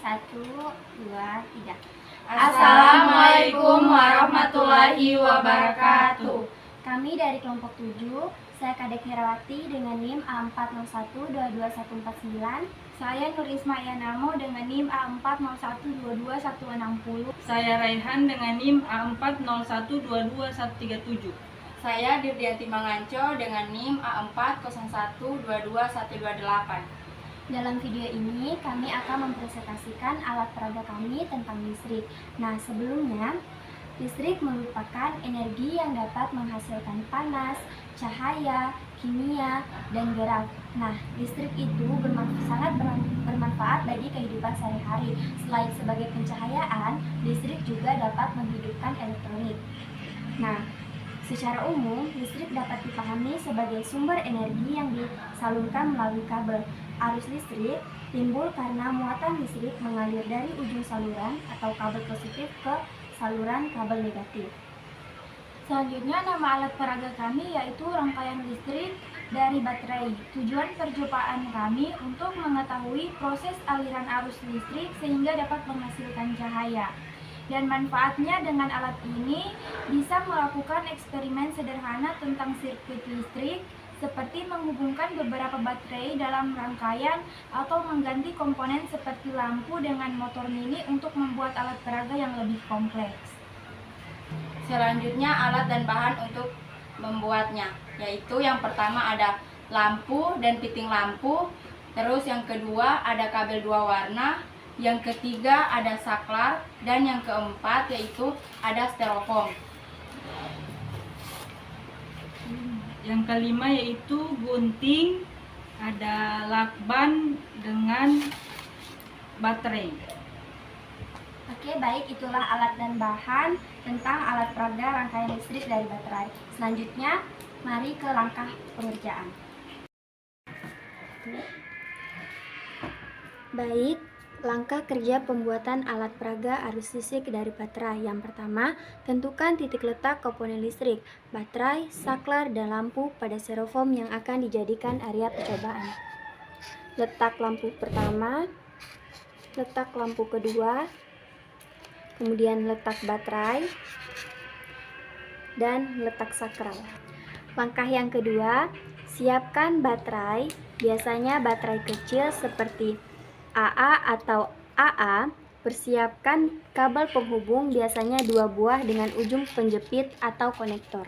1, 2, 3. Assalamualaikum warahmatullahi wabarakatuh. Kami dari kelompok 7, saya Kadek Herawati dengan NIM A401221449. Saya Nur Ismayanamo dengan NIM A401221160. Saya Raihan dengan NIM A401221137. Saya Dirdianti Manganco dengan NIM A401221128. Dalam video ini kami akan mempresentasikan alat peraga kami tentang listrik. Nah, sebelumnya, listrik merupakan energi yang dapat menghasilkan panas, cahaya, kimia, dan gerak. Nah, listrik itu sangat bermanfaat bagi kehidupan sehari-hari. Selain sebagai pencahayaan, listrik juga dapat menghidupkan elektronik. Nah, secara umum, listrik dapat dipahami sebagai sumber energi yang disalurkan melalui kabel. Arus listrik timbul karena muatan listrik mengalir dari ujung saluran atau kabel positif ke saluran kabel negatif. Selanjutnya, nama alat peraga kami yaitu rangkaian listrik dari baterai. Tujuan percobaan kami untuk mengetahui proses aliran arus listrik sehingga dapat menghasilkan cahaya. Dan manfaatnya dengan alat ini bisa melakukan eksperimen sederhana tentang sirkuit listrik, seperti menghubungkan beberapa baterai dalam rangkaian atau mengganti komponen seperti lampu dengan motor mini untuk membuat alat peraga yang lebih kompleks. Selanjutnya, alat dan bahan untuk membuatnya, yaitu yang pertama ada lampu dan piting lampu, terus yang kedua ada kabel 2 warna, yang ketiga ada saklar, dan yang keempat yaitu ada styrofoam. Yang kelima yaitu gunting, ada lakban dengan baterai. Oke, baik, itulah alat dan bahan tentang alat peraga rangkaian listrik dari baterai. Selanjutnya, mari ke langkah pengerjaan. Baik, langkah kerja pembuatan alat peraga arus listrik dari baterai. Yang pertama, tentukan titik letak komponen listrik, baterai, saklar, dan lampu pada styrofoam yang akan dijadikan area percobaan. Letak lampu pertama, letak lampu kedua, kemudian letak baterai, dan letak saklar. Langkah yang kedua, siapkan baterai, biasanya baterai kecil seperti AA atau AA. Persiapkan kabel penghubung, biasanya 2 buah dengan ujung penjepit atau konektor.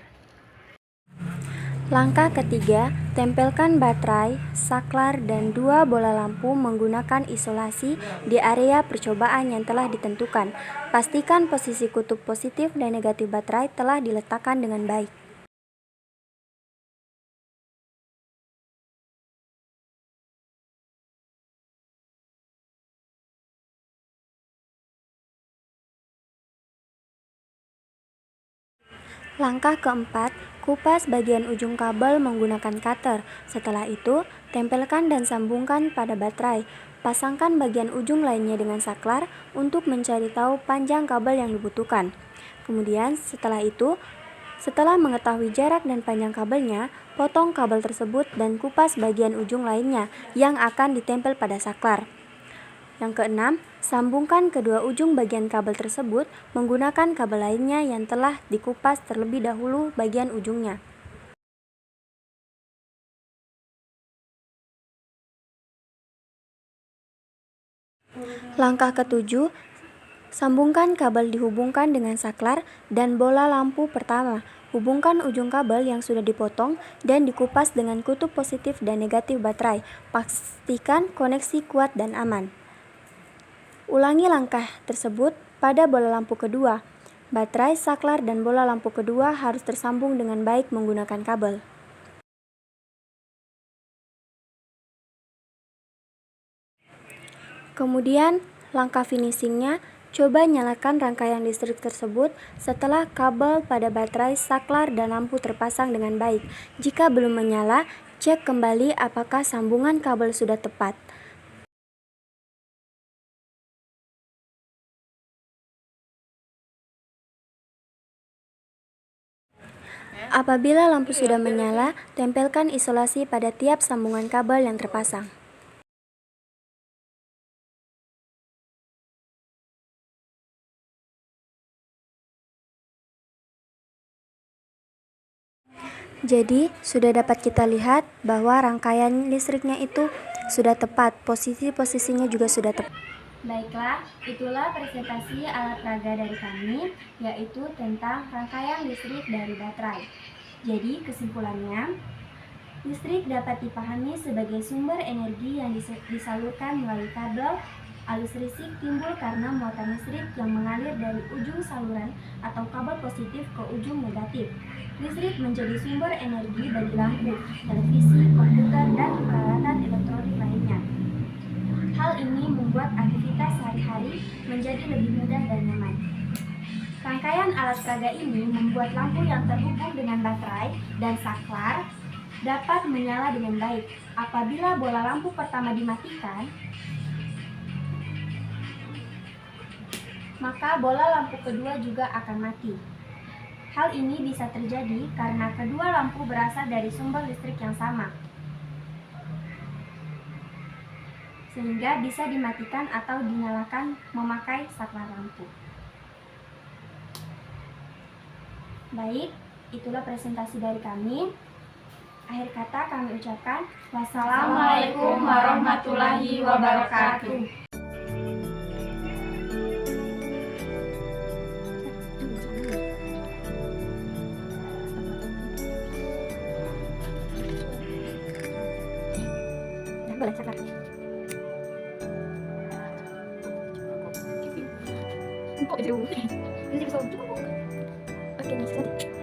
Langkah ketiga, tempelkan baterai, saklar, dan 2 bola lampu menggunakan isolasi di area percobaan yang telah ditentukan. Pastikan posisi kutub positif dan negatif baterai telah diletakkan dengan baik. Langkah keempat, kupas bagian ujung kabel menggunakan cutter. Setelah itu, tempelkan dan sambungkan pada baterai. Pasangkan bagian ujung lainnya dengan saklar untuk mencari tahu panjang kabel yang dibutuhkan. Kemudian, setelah mengetahui jarak dan panjang kabelnya, potong kabel tersebut dan kupas bagian ujung lainnya yang akan ditempel pada saklar. Yang keenam, sambungkan kedua ujung bagian kabel tersebut menggunakan kabel lainnya yang telah dikupas terlebih dahulu bagian ujungnya. Langkah ketujuh, sambungkan kabel dihubungkan dengan saklar dan bola lampu pertama. Hubungkan ujung kabel yang sudah dipotong dan dikupas dengan kutub positif dan negatif baterai. Pastikan koneksi kuat dan aman. Ulangi langkah tersebut pada bola lampu kedua. Baterai, saklar, dan bola lampu kedua harus tersambung dengan baik menggunakan kabel. Kemudian, langkah finishingnya, coba nyalakan rangkaian listrik tersebut setelah kabel pada baterai, saklar, dan lampu terpasang dengan baik. Jika belum menyala, cek kembali apakah sambungan kabel sudah tepat. Apabila lampu sudah menyala, tempelkan isolasi pada tiap sambungan kabel yang terpasang. Jadi, sudah dapat kita lihat bahwa rangkaian listriknya itu sudah tepat, posisinya juga sudah tepat. Baiklah, itulah presentasi alat peraga dari kami, yaitu tentang rangkaian listrik dari baterai. Jadi, kesimpulannya, listrik dapat dipahami sebagai sumber energi yang disalurkan melalui kabel. Arus listrik timbul karena muatan listrik yang mengalir dari ujung saluran atau kabel positif ke ujung negatif. Listrik menjadi sumber energi bagi lampu, televisi, komputer, dan peralatan elektronik lainnya. Hal ini membuat aktivitas sehari-hari menjadi lebih mudah dan nyaman. Rangkaian alat peraga ini membuat lampu yang terhubung dengan baterai dan saklar dapat menyala dengan baik. Apabila bola lampu pertama dimatikan, maka bola lampu kedua juga akan mati. Hal ini bisa terjadi karena kedua lampu berasal dari sumber listrik yang sama, sehingga bisa dimatikan atau dinyalakan memakai saklar lampu. Baik, itulah presentasi dari kami. Akhir kata kami ucapkan wassalamualaikum warahmatullahi wabarakatuh. Boleh saklar. Kok jauh? Ini bisa cukup. Oke, nih,